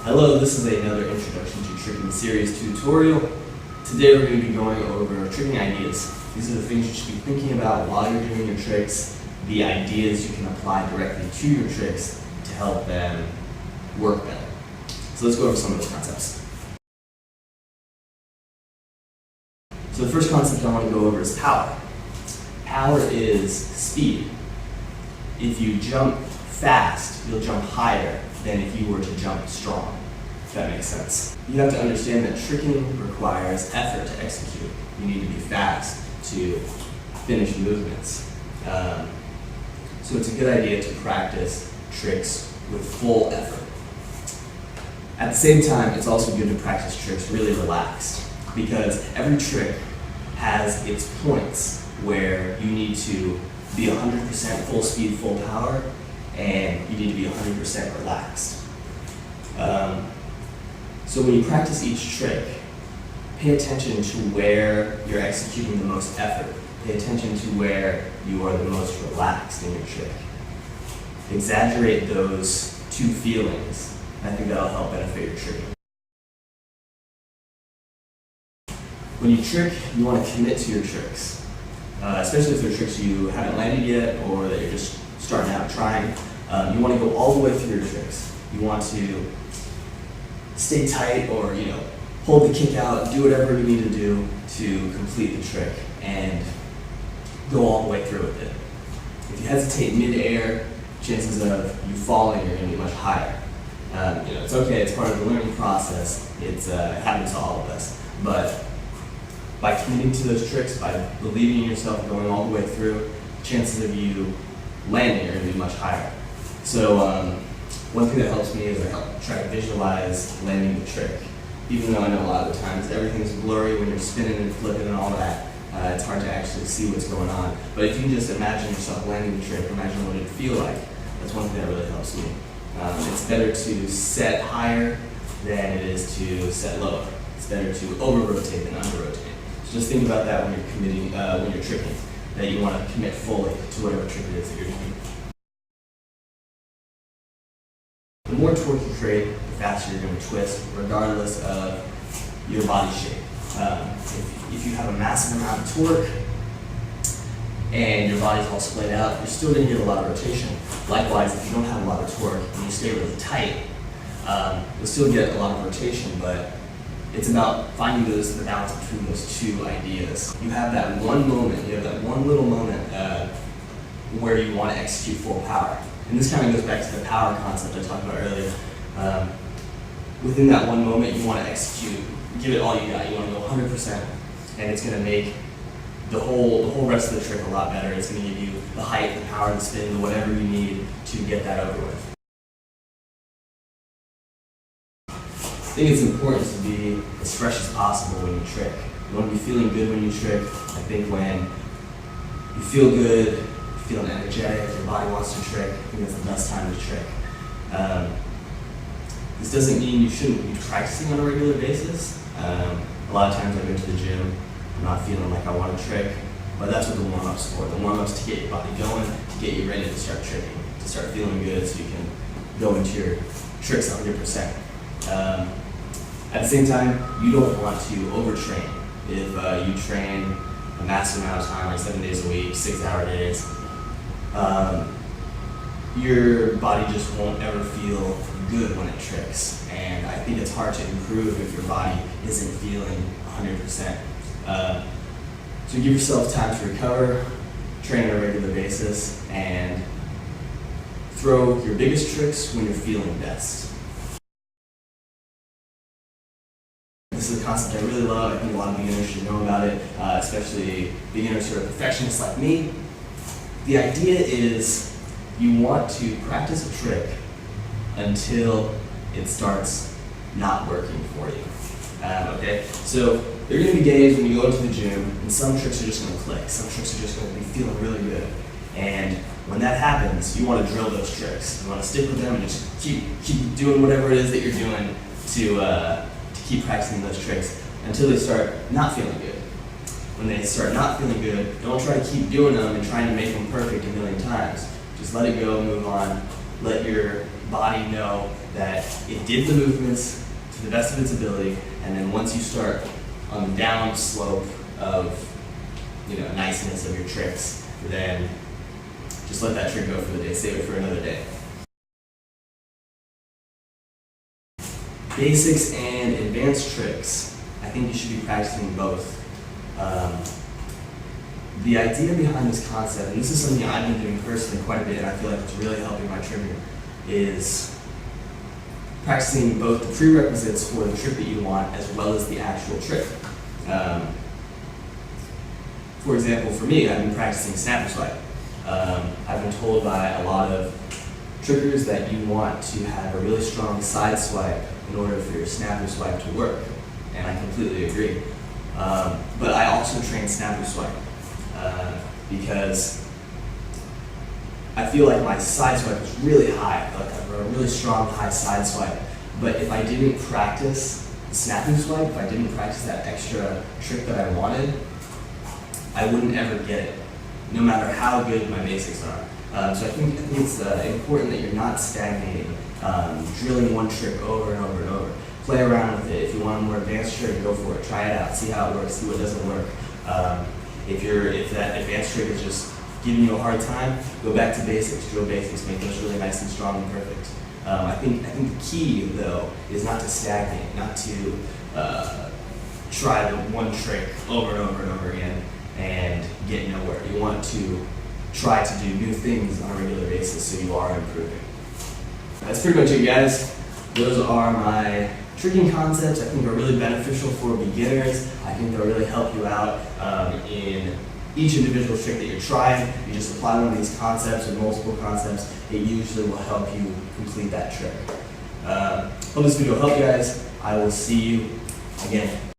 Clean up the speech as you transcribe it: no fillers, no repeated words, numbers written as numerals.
Hello, this is another Introduction to Tricking Series tutorial. Today we're going to be going over tricking ideas. These are the things you should be thinking about while you're doing your tricks, the ideas you can apply directly to your tricks to help them work better. So let's go over some of those concepts. So the first concept I want to go over is power. Power is speed. If you jump fast, you'll jump higher than if you were to jump strong, if that makes sense. You have to understand that tricking requires effort to execute. You need to be fast to finish movements. So it's a good idea to practice tricks with full effort. At the same time, it's also good to practice tricks really relaxed, because every trick has its points where you need to be 100% full speed, full power, and you need to be 100% relaxed. So when you practice each trick, pay attention to where you're executing the most effort. Pay attention to where you are the most relaxed in your trick. Exaggerate those two feelings, and I think that'll help benefit your tricking. When you trick, you want to commit to your tricks, especially if they're tricks you haven't landed yet or that you're just starting out trying. You want to go all the way through your tricks. You want to stay tight, or hold the kick out, do whatever you need to do to complete the trick and go all the way through with it. If you hesitate mid-air, chances of you falling are going to be much higher. It's okay, it's part of the learning process. It happens to all of us. But by committing to those tricks, by believing in yourself, going all the way through, chances of you landing are going to be much higher. So one thing that helps me is I try to visualize landing the trick. Even though I know a lot of the times everything's blurry when you're spinning and flipping and all that, it's hard to actually see what's going on. But if you can just imagine yourself landing the trick, imagine what it'd feel like, that's one thing that really helps me. It's better to set higher than it is to set lower. It's better to over-rotate than under-rotate. So just think about that when you're committing, when you're tricking, that you want to commit fully to whatever trick it is that you're doing. The more torque you create, the faster you're going to twist, regardless of your body shape. If you have a massive amount of torque and your body's all splayed out, you're still going to get a lot of rotation. Likewise, if you don't have a lot of torque and you stay really tight, you'll still get a lot of rotation, but it's about finding the balance between those two ideas. You have that one moment, you have that one little moment where you want to execute full power. And this kind of goes back to the power concept I talked about earlier. Within that one moment, you want to execute, give it all you got. You want to go 100%, and it's going to make the whole rest of the trick a lot better. It's going to give you the height, the power, the spin, the whatever you need to get that over with. I think it's important to be as fresh as possible when you trick. You want to be feeling good when you trick. I think when you feel good, feeling energetic, your body wants to trick, I think that's the best time to trick. This doesn't mean you shouldn't be practicing on a regular basis. A lot of times I go to the gym, I'm not feeling like I want to trick, but that's what the warm-up's for. The warm-up's to get your body going, to get you ready to start tricking, to start feeling good so you can go into your tricks 100%. At the same time, you don't want to overtrain. If you train a massive amount of time, like 7 days a week, 6-hour days, your body just won't ever feel good when it tricks. And I think it's hard to improve if your body isn't feeling 100%. So give yourself time to recover, train on a regular basis, and throw your biggest tricks when you're feeling best. This is a concept I really love. I think a lot of beginners should know about it, especially beginners who are perfectionists like me. The idea is you want to practice a trick until it starts not working for you. Okay? So there are going to be days when you go into the gym and some tricks are just going to click. Some tricks are just going to be feeling really good. And when that happens, you want to drill those tricks. You want to stick with them and just keep doing whatever it is that you're doing to keep practicing those tricks until they start not feeling good. When they start not feeling good, don't try to keep doing them and trying to make them perfect a million times. Just let it go, move on, let your body know that it did the movements to the best of its ability, and then once you start on the down slope of niceness of your tricks, then just let that trick go for the day, save it for another day. Basics and advanced tricks, I think you should be practicing both. The idea behind this concept, and this is something I've been doing personally quite a bit, and I feel like it's really helping my tricking, is practicing both the prerequisites for the trick that you want as well as the actual trick. For example, for me, I've been practicing snapper swipe. I've been told by a lot of trickers that you want to have a really strong side swipe in order for your snapper swipe to work, and I completely agree. But I also train snapper swipe because I feel like my side swipe is really high, like I have a really strong high side swipe. But if I didn't practice the snapping swipe, if I didn't practice that extra trick that I wanted, I wouldn't ever get it, no matter how good my basics are. So I think it's important that you're not stagnating, drilling one trick over and over and over. Play around with it. If you want a more advanced trick, go for it. Try it out. See how it works. See what doesn't work. If that advanced trick is just giving you a hard time, go back to basics. Drill basics. Make those really nice and strong and perfect. I think the key though is not to stagnate, not to try the one trick over and over and over again and get nowhere. You want to try to do new things on a regular basis so you are improving. That's pretty much it, guys. Those are my tricking concepts. I think are really beneficial for beginners. I think they'll really help you out in each individual trick that you're trying. You just apply one of these concepts or multiple concepts, it usually will help you complete that trick. Hope this video helped you guys. I will see you again.